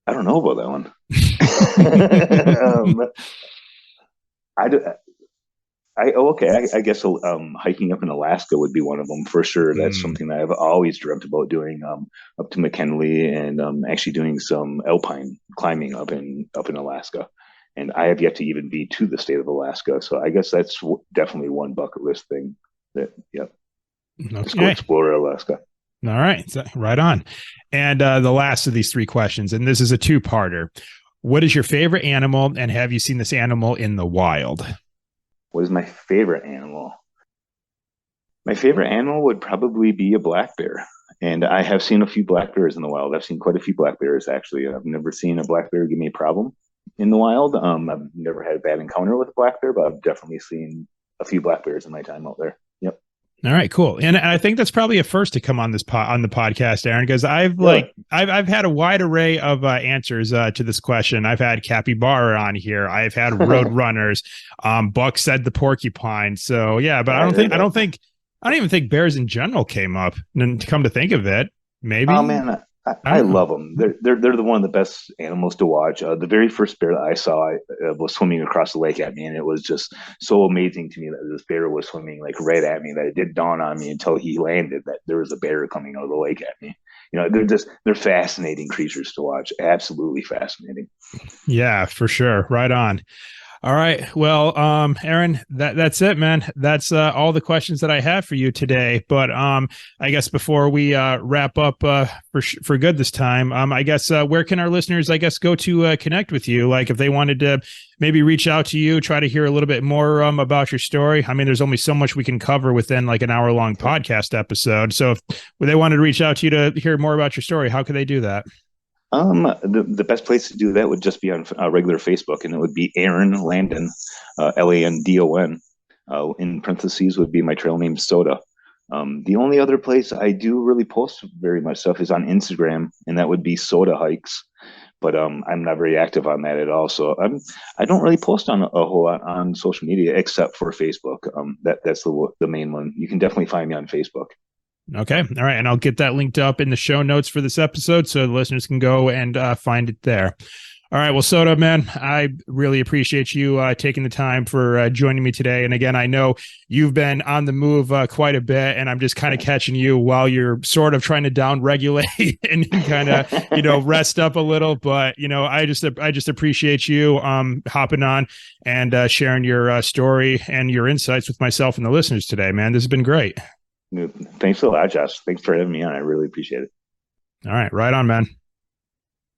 I don't know about that one. I do, okay. I guess hiking up in Alaska would be one of them for sure. That's Mm, something that I've always dreamt about doing. Up to McKinley and actually doing some alpine climbing up in Alaska. And I have yet to even be to the state of Alaska. So I guess that's definitely one bucket list thing. That yeah, let's go okay. explore Alaska. All right. So, right on. And the last of these three questions, and this is a two-parter. What is your favorite animal, and have you seen this animal in the wild? What is my favorite animal? My favorite animal would probably be a black bear. And I have seen a few black bears in the wild. I've seen quite a few black bears actually. I've never seen a black bear give me a problem in the wild. I've never had a bad encounter with a black bear, but I've definitely seen a few black bears in my time out there. Yep. All right, cool. And I think that's probably a first to come on on the podcast, Aaron, because Really? I've had a wide array of answers to this question. I've had capybara on here. I've had road runners. Buck said the porcupine. So yeah, but Yeah, I heard that. I don't even think bears in general came up. And to come to think of it, Oh maybe man, I I don't know. love them. They're the one of the best animals to watch. The very first bear that I saw was swimming across the lake at me, and it was just so amazing to me that this bear was swimming like right at me that it did dawn on me until he landed that there was a bear coming out of the lake at me. They're fascinating creatures to watch. Absolutely fascinating. Yeah, for sure. Right on. All right. Well, Aaron, that's it, man. That's all the questions that I have for you today. But I guess before we wrap up for good this time, I guess where can our listeners, I guess, go to connect with you? Like if they wanted to maybe reach out to you, try to hear a little bit more about your story. I mean, there's only so much we can cover within like an hour long podcast episode. So if they wanted to reach out to you to hear more about your story, how could they do that? The best place to do that would just be on regular Facebook, and it would be Aaron Landon, Landon. In parentheses would be my trail name Soda. The only other place I do really post very much stuff is on Instagram, and that would be Soda Hikes. but I'm not very active on that at all. So I don't really post on a whole lot on social media except for Facebook. That's the main one. You can definitely find me on Facebook. Okay. All right. And I'll get that linked up in the show notes for this episode so the listeners can go and find it there. All right. Well, Soto, man, I really appreciate you taking the time for joining me today. And again, I know you've been on the move quite a bit, and I'm just kind of catching you while you're sort of trying to down regulate and kind of, rest up a little. But, I just appreciate you hopping on and sharing your story and your insights with myself and the listeners today, man. This has been great. Thanks a lot, Josh. Thanks for having me on. I really appreciate it. All right. Right on, man.